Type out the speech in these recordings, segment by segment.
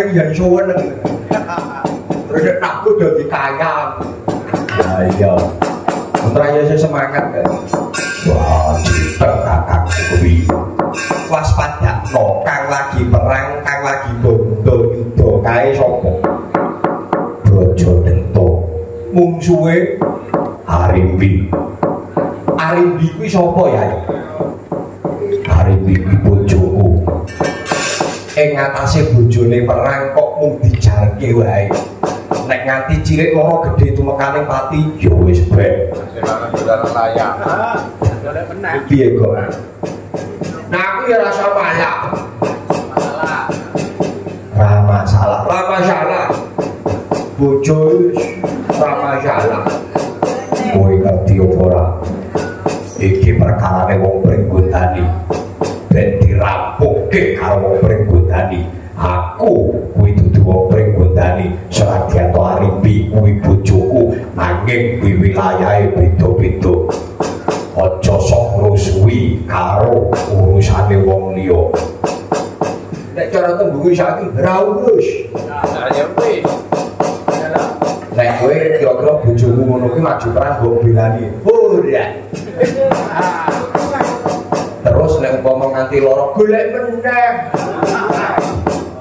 Yang suwen terus takut jadi kaya. Nah iya putranya saya semangat kan. Wah cinta kakak kuwi waspada no kang lagi perang kang lagi bondo yudo kae sapa bojo nento mungsuhe Arimbi. Arimbi kuwi sapa ya? Arimbi kuwi bojoku. Ing ngatasé bojone perang kok mung dijarke wae. Nek nganti cilik loro gedhe tumekaning pati ya wis bek. Semangat layak. Golek meneh. Piye kok? Nah aku ya rasa malah. Masalah. Ra masalah. Bojo ra masalah. Kowe ngerti apa ora? Iki perkarane wong Pringgondani. Ben dirampukke karo wong Pringgondani. Aku kuwi dudu wong Pringgondani, Sradyanto Arimbi kuwi bojoku, nanging kuwi wilayahe beda-beda. Aja sok ngrusuhi karo urusane wong liya. Nek cara tembunge saiki ra urus. Lah ya wis. Nek kowe kira-kira bojomu ngono kuwi maju perang mbok belani. Ora. Terus nek umpama nganti lara golek meneh.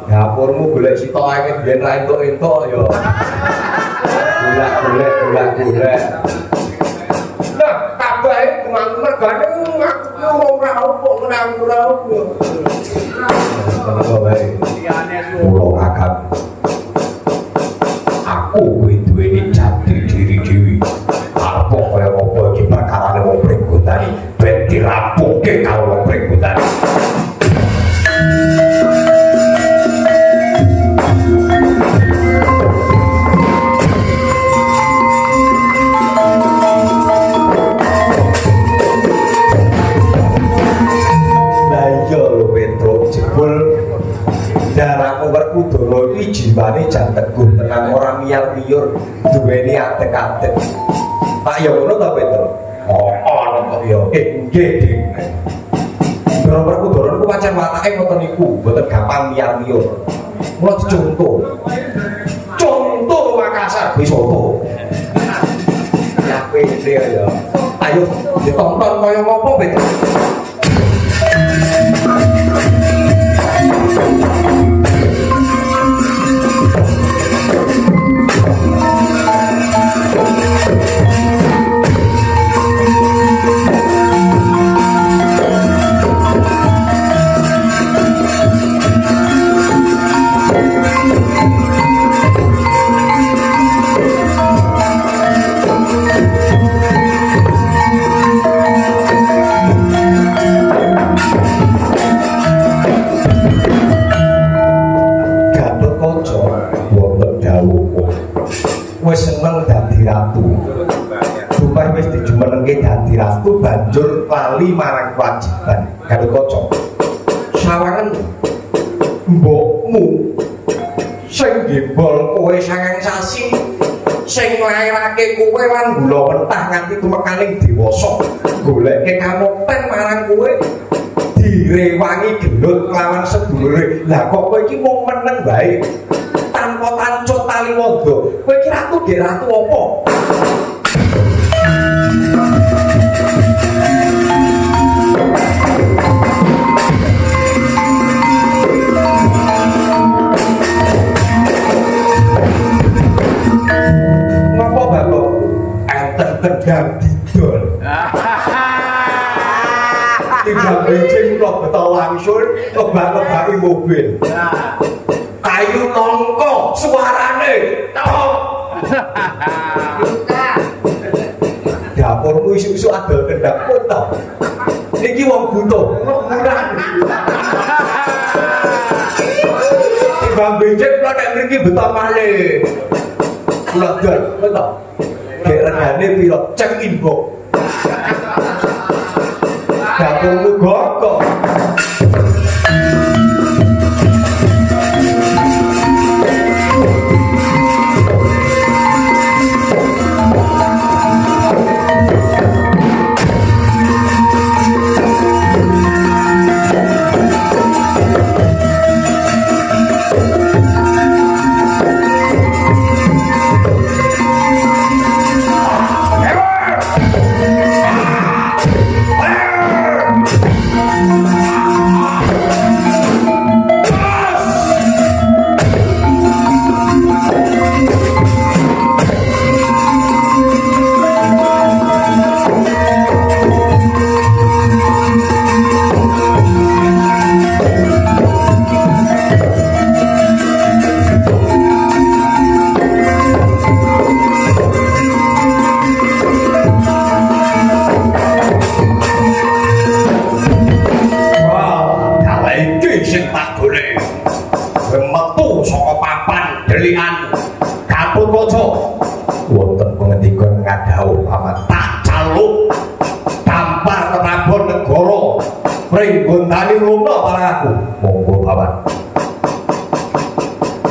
Dapurmu golek sitok ae ben ra entuk-entuk ya. Golek. Lah kabahe kemang mergane aku ora opo kenang ora opo. Liyane loro kakak. Aku kuwi duweni jati diri dhewe. Apa kaya apa iki perkarane wong Pringgondani ben dirampungke karo wong Pringgondani. Darahmu Werkudara iki jiwane jan teguh tenan ora miyar-miyur duweni atek-atek. Pak ya ngono ta Petro? Oh, ono kok ya. Nggih, Dik. Darah Werkudara niku pancen watake ngoten niku, mboten gampang miyar-miyur. Mula dicontoh. Contoh Makassar Bisoto. Ya pede ya. Ayo ditonton kaya ngopo Petro? Wis seneng dadi ratu. Supaya wis dijumenengke dadi ratu banjur lali marang kewajiban. Gatotkaca. Sawangen mbokmu sing gembol kowe sangang sasi, sing nglairake kowe lan gula mentah nganti tumekaning dewasa, goleke kamoten marang kowe, direwangi gendut kelawan sedulure. Lah kok kowe iki mung meneng bae. Tanpa tancut tali wanda, kowe iki ratu ge ratu apa? Ngapa bapak enten kendang didol? timbang bensin kula beto wangsul kebak-kebaki mobil. Kayu nongko suarane tok. Dapurmu isu-isu adol kendang foto. Niki wong butuh murah. Timbang bensin kula nek mriki beto malih. Kula dol beto. Dek regane piro cek inbox. Dapurmu gogok. Gontani lumno paraku monggo pawan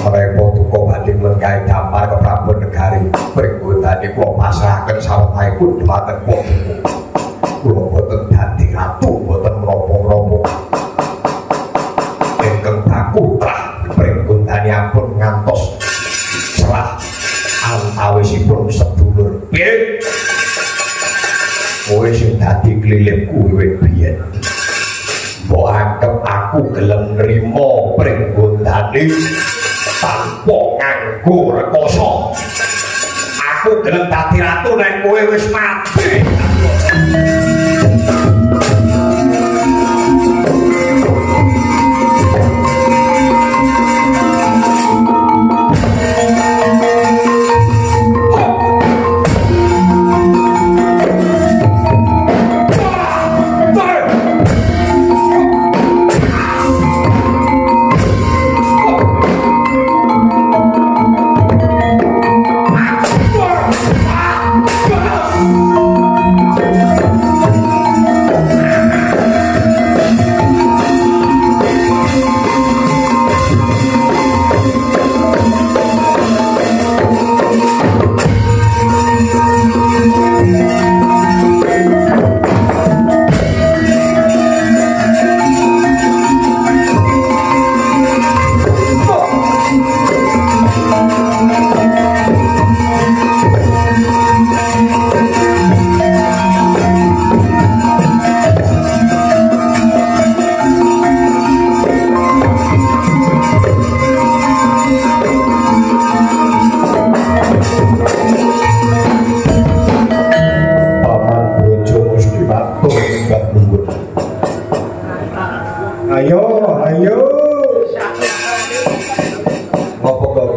mereka tuku badhe lengkai dampar ke Prabon Negari gontani kula pasrahaken sawetahe pun dhumateng kula boten dadi ratu boten menapa-menapa ingkang bakutrah gontani ampun ngantos celah antawisipun sedulur piye kowe sing dadi klilipku wiwit biyen mbok anggap aku gelem nrimo pringgondane tanpa nganggo rekoso. Aku gelem dadi ratu nek kowe wis mati.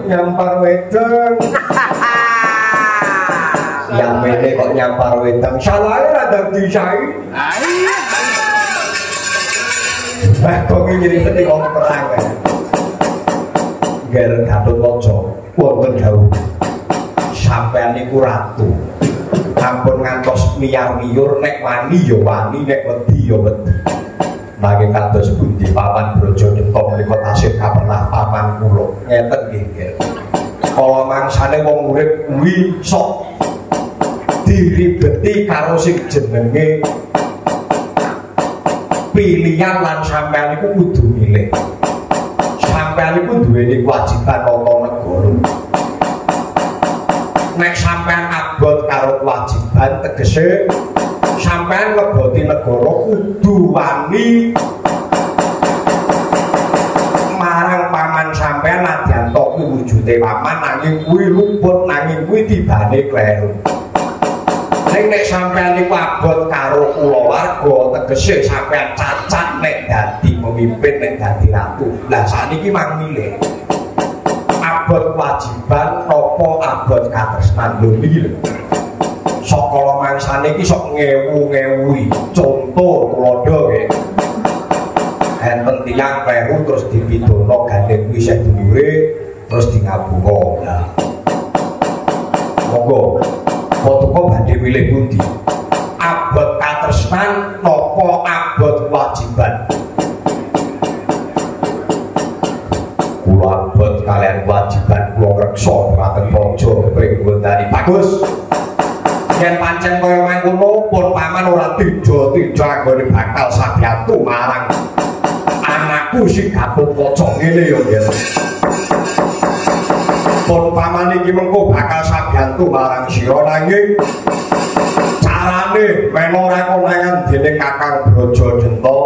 Nyampar wedang yang mene kok nyampar wedang salah ada disai kok ngiri peti wong perang ger Gatotkaca wonten dawuh sampean niku ratu ampun ngantos miyar-miyur nek wani ya wani nek wedi ya wedi nanging kados pundi papan brojo nyeta menika tasih kapernah papan kula ngeten nggih kala mangsane wong urip kuwi sok diribeti karo sing jenenge pilihan lan sampeyan iku kudu milih sampeyan iku duweni kewajiban nata negara nek sampeyan abot karo kewajiban tegese sampeyan ngeboti negara kudu wani marang paman sampeyan nadyan tok kuwi wujude paman nanging kuwi luput nanging kuwi tibane kleru nek sampean niku abot karo kulawarga tegese sampean cacat nek dadi pemimpin nek dadi ratu. Lah sakniki mang milih abot kewajiban napa abot katresnan lho niki lho. Saka mangsane iki sok ngewu-ngewui contoh tulodo nggih. Enten tiyang kleru terus dipidono gandeng kuwi isih dulure terus di ngabunga. Nah, monggo fotoku badhe milih pundi? Abot katresnan napa abot kewajiban? Kula abot kalian kewajiban kula ngreksa Raden Praja Pringgondani. Bagus. Yen pancen kaya mangkono pun paman ora tida-tida anggone bakal sabiyantu marang anakku sing Gatotkaca ngene ya, Yen. Pun paman iki mengko bakal sabiyantu marang sira nanging carane men ora konangan dening Kakang Brajadenta.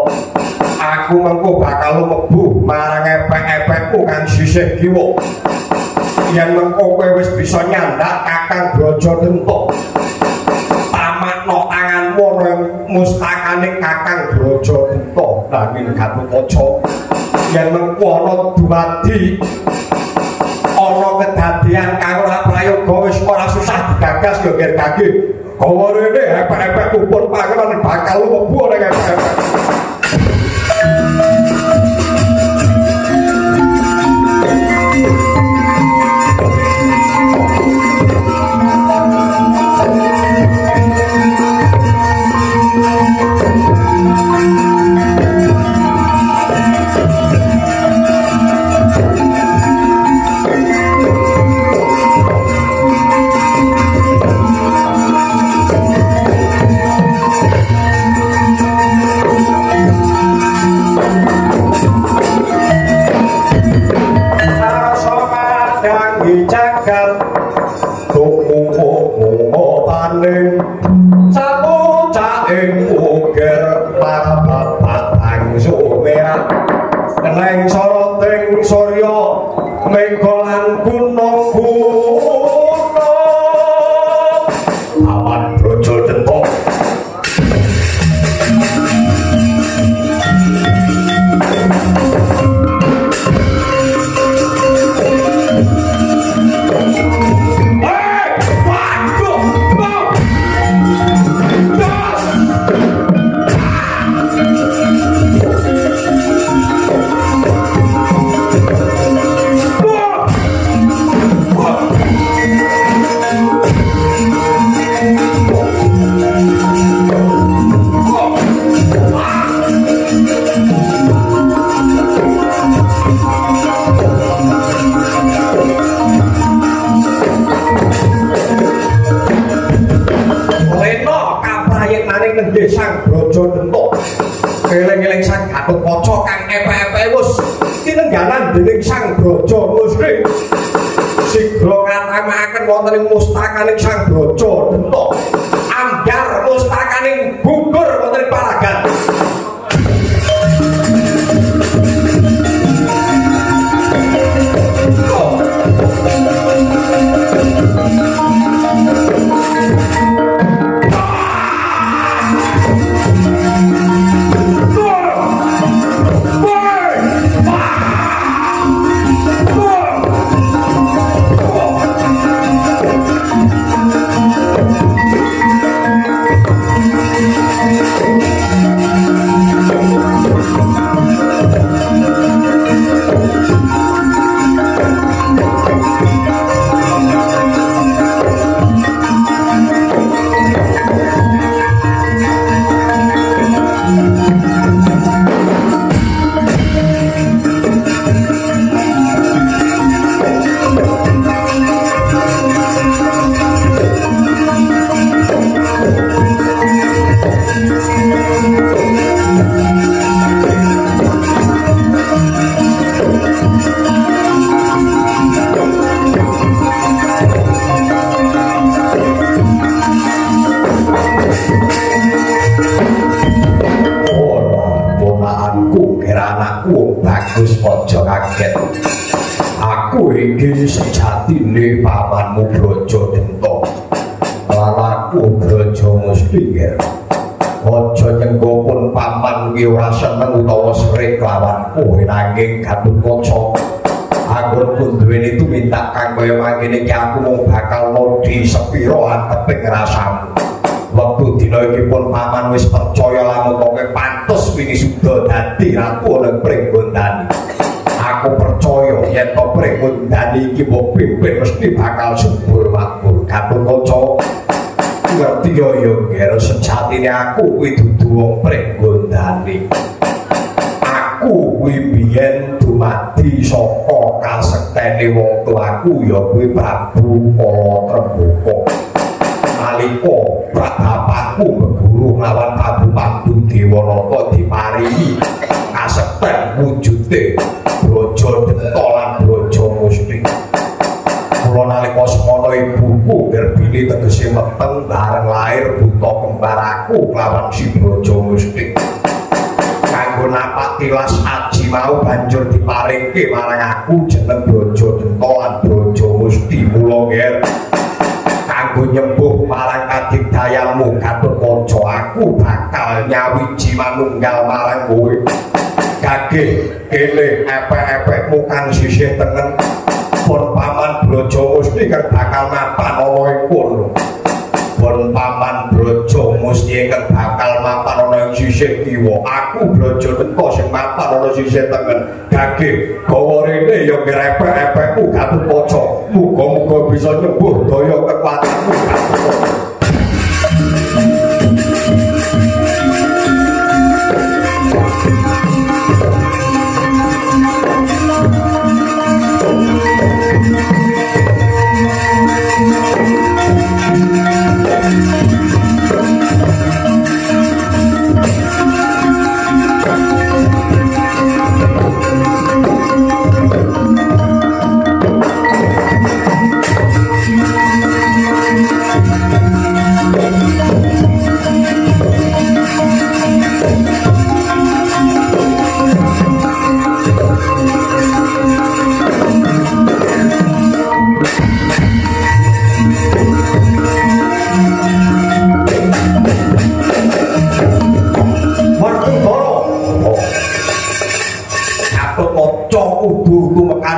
Aku mengko bakal mlebu marang epek-epekku kang sisih kiwa. Yen mengko kowe wis bisa nyandak Kakang Brajadenta, tamakno tanganmu mustakane Kakang Brajadenta nanging Gatotkaca. Yen mengko ana dumadi ana kedadian kang ora prayoga wis ora susah digagas yo ngger kaki. Gawa rene epek-epek kupon pangeran bakal mlebu ning epek-epek. Neng soroting surya mengkolan kuno-kuno awan Brajadenta. Sang Brajadenta eling-eling sang Gatotkaca kang epek-epek wis tinenggalan dening sang Braja Musri. Sigra katamakaken wonten ing mustakaning sang Brajadenta ambyar mustakaning gugur wonten ing paragan. Bagus aja kaget. Aku iki sejatine pamanmu Brajadenta. Lan aku Brajadenta mesti nggih. Aja nyenggopun paman kuwi ora seneng utawa srek lawan kowe nanging Gatotkaca anggon kunduweni tumindak kang kaya mangkene iki aku mung bakal nodi sepira anteping rasamu. Wektu dina iki pun paman wis percaya lamun kowe pantes winisuda dadi ratu ning Pringgondani. Aku percaya yen to Pringgondani iki mbok pimpin mesti bakal subur makmur. Gatotkaca ngerti yo nggih sejatine aku kuwi dudu wong Pringgondani. Aku kuwi biyen dumadi saka kasektene wong tuaku ya kuwi Prabu Kalatrembaka. Nalika bapakku berguru lawan Prabu Pandu Dewanata diparingi kasekten wujude Brajadenta lan Brajamusti. Kula nalika semana ibuku Gerbili tegese meteng bareng lair buta kembar aku lawan si Brajamusti. Kanggo napak tilas aji mau banjur diparingke marang aku jeneng Brajadenta lan Brajamusti. Mula nggih kanggo nyembuh marang kadigdayamu Gatotkaca aku bakal nyawiji manunggal marang kowe. Kage kene epek-epekmu kang sisih tengen pun paman Brajamusti kang bakal mapan ana ing kono. Pun paman Brajamusti kang bakal mapan ana ing sisih kiwa. Aku Brajadenta sing mapan ana sisih tengen. Kage gawa rene ya epek-epekmu Gatotkaca. Muga-muga bisa nyembuh daya kekuatanmu Gatotkaca.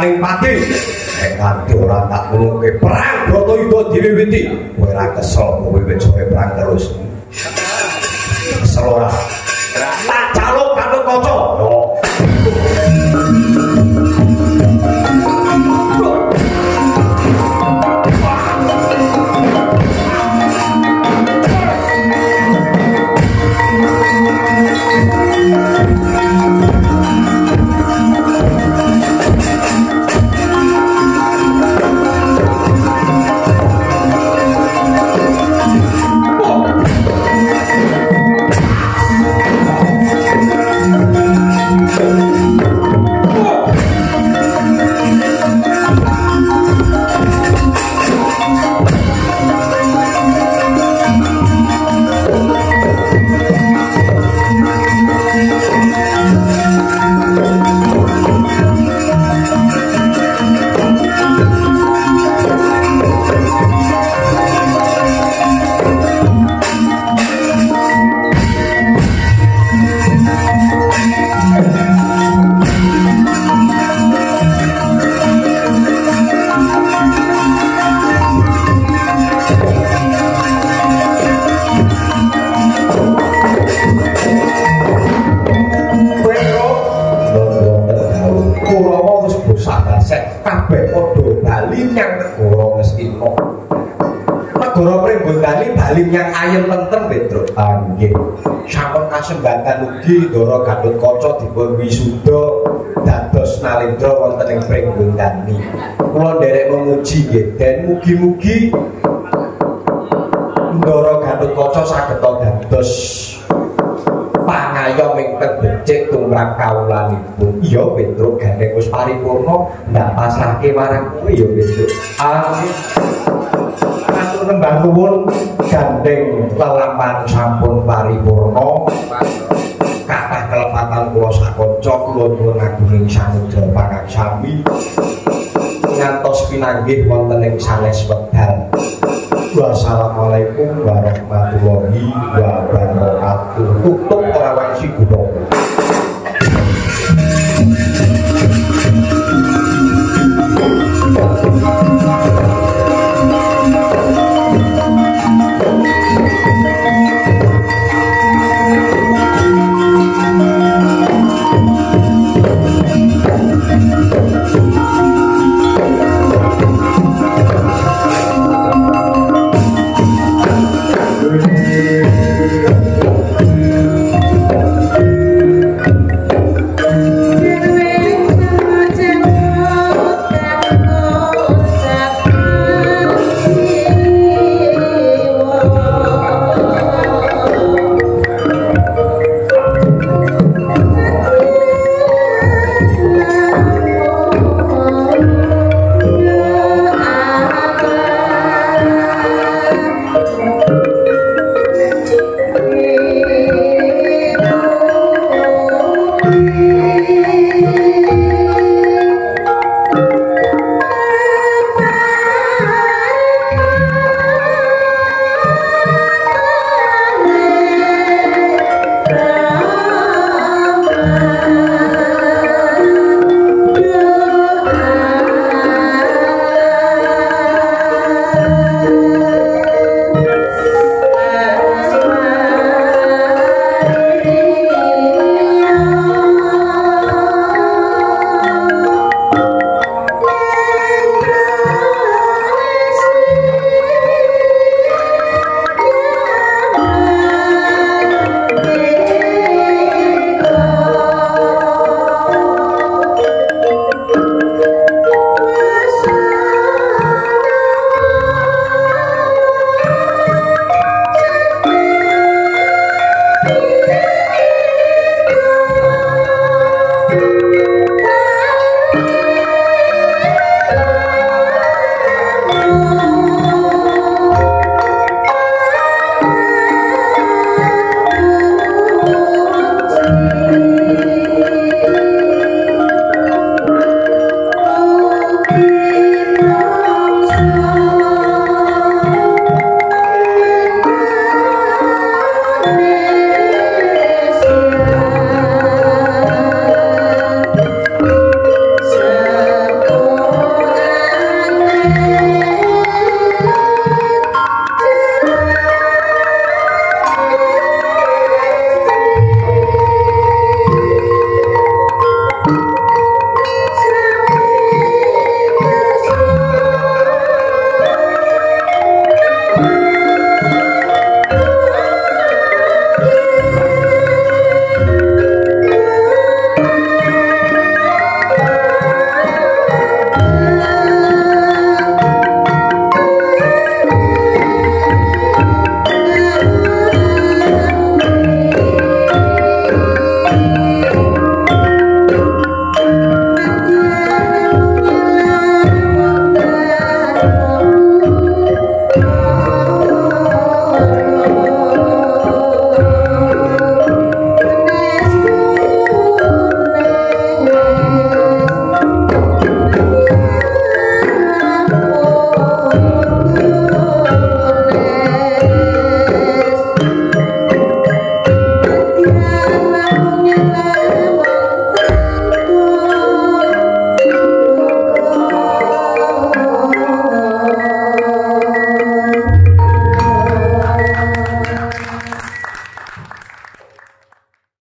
Pati nganti ora tak ngulungke perang Bratayuda diwiwiti kowe ora kesel kowe wis perang terus kesel ora tak jaluk Gatotkaca yang ayem tentrem Petro nggih sampun kasembatan ugi Ndara Gatotkaca dipun wisuda dados nalendra wonten ing Pringgondani. Kula nderek memuji nggih den mugi-mugi Ndara Gatotkaca saged dados pangayom ingkang becik tumrap kawulanipun. Iya Petro gandeng wis paripurna ndak pasrahke marang kowe ya Petro. Amin. Nembang nuwun gandeng lelampahan sampun paripurna kathah kelepatan kula sakonca kula nuwun agunging samudra pangaksami ngantos pinanggih wonten ing sanes wekdal Wassalamualaikum warahmatullahi wabarakatuh. Tutup ora wae si gudok.